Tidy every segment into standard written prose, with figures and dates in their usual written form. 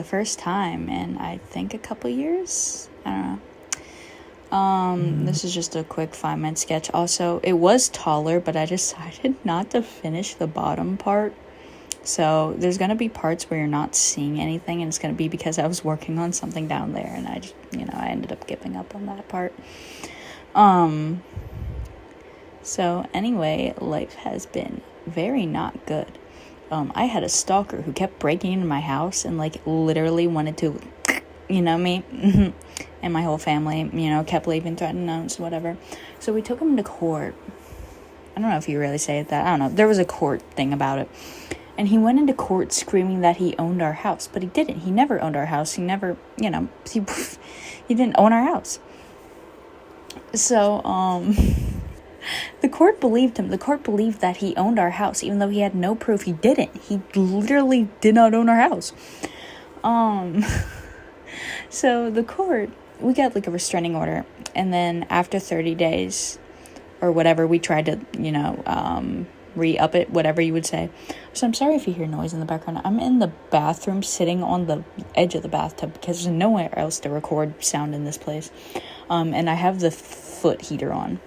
the first time in, I think, a couple years. I don't know. This is just a quick 5-minute sketch. Also, it was taller, but I decided not to finish the bottom part. So there's going to be parts where you're not seeing anything, and it's going to be because I was working on something down there, and I just, I ended up giving up on that part. So anyway, life has been very not good. I had a stalker who kept breaking into my house and, like, literally wanted to, me, and my whole family, kept leaving threatened notes, whatever. So we took him to court. I don't know if you really say that. I don't know. There was a court thing about it. And he went into court screaming that he owned our house, but he didn't. He never owned our house. He never, he didn't own our house. So, the court believed him. The court believed that he owned our house, even though he had no proof he didn't. He literally did not own our house. So the court, we got, like, a restraining order, and then after 30 days, or whatever, we tried to, re-up it, whatever you would say. So I'm sorry if you hear noise in the background. I'm in the bathroom sitting on the edge of the bathtub because there's nowhere else to record sound in this place. And I have the foot heater on.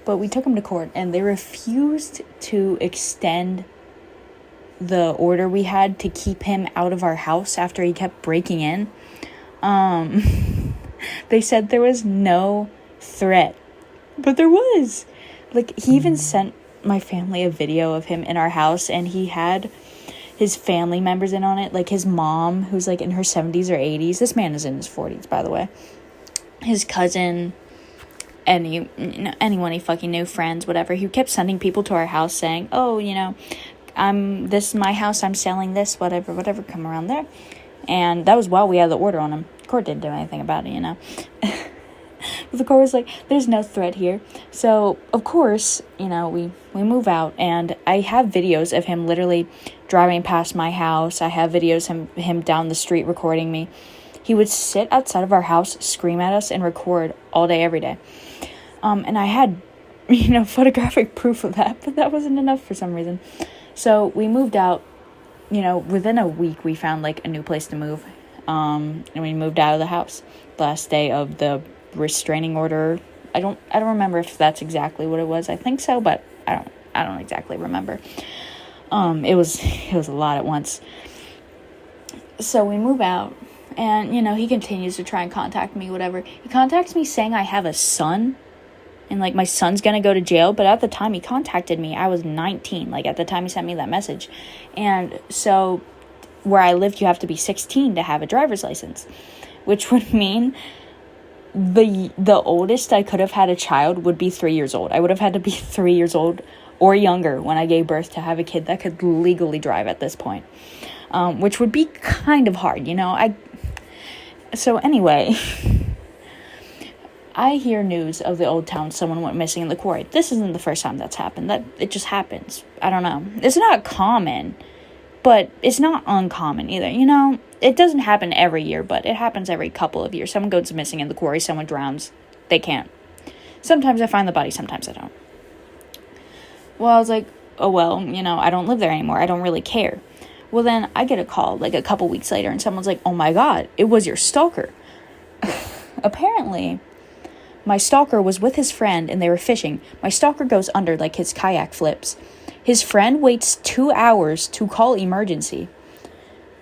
But we took him to court, and they refused to extend the order we had to keep him out of our house after he kept breaking in. They said there was no threat, but there was. Like, he even sent my family a video of him in our house, and he had his family members in on it, like his mom, who's, like, in her 70s or 80s. This man is in his 40s, by the way. His cousin, anyone he fucking knew, friends, whatever. He kept sending people to our house saying, oh, this is my house, I'm selling this, whatever, come around there. And that was while we had the order on him. The court didn't do anything about it, But the court was like, there's no threat here. So, of course, we move out, and I have videos of him literally driving past my house. I have videos of him down the street recording me. He would sit outside of our house, scream at us, and record all day, every day. And I had, photographic proof of that, but that wasn't enough for some reason. So we moved out. Within a week, we found, like, a new place to move. And we moved out of the house. Last day of the restraining order. I don't remember if that's exactly what it was. I think so, but I don't exactly remember. It was a lot at once. So we move out, and he continues to try and contact me, whatever. He contacts me saying I have a son, and, like, my son's gonna go to jail. But at the time he contacted me, I was 19. Like, at the time he sent me that message. And so where I lived, you have to be 16 to have a driver's license, which would mean the oldest I could have had a child would be 3 years old. I would have had to be 3 years old or younger when I gave birth to have a kid that could legally drive at this point, which would be kind of hard, So anyway, I hear news of the old town someone went missing in the quarry. This isn't the first time that's happened. It just happens. I don't know. It's not common, but it's not uncommon either. It doesn't happen every year, but it happens every couple of years. Someone goes missing in the quarry, someone drowns. They can't. Sometimes I find the body, sometimes I don't. Well, I was like, oh, well, I don't live there anymore. I don't really care. Well, then I get a call, like, a couple weeks later, and someone's like, oh my God, it was your stalker. Apparently, my stalker was with his friend, and they were fishing. My stalker goes under, like, his kayak flips. His friend waits 2 hours to call emergency.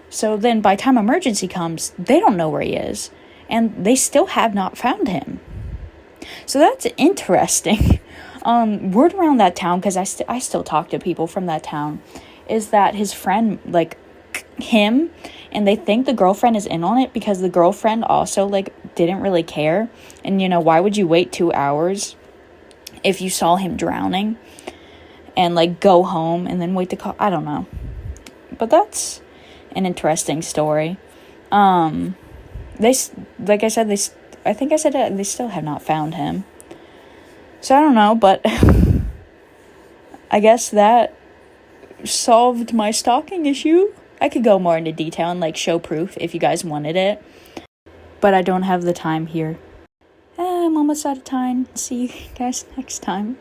So then by the time emergency comes, they don't know where he is, and they still have not found him. So that's interesting. Word around that town, because I still talk to people from that town, is that his friend, like, him, and they think the girlfriend is in on it because the girlfriend also, like, didn't really care. And, why would you wait 2 hours if you saw him drowning and, like, go home and then wait to call? I don't know. But that's an interesting story. They still have not found him. So I don't know, but I guess that solved my stalking issue. I could go more into detail and, like, show proof if you guys wanted it, but I don't have the time here. I'm almost out of time. See you guys next time.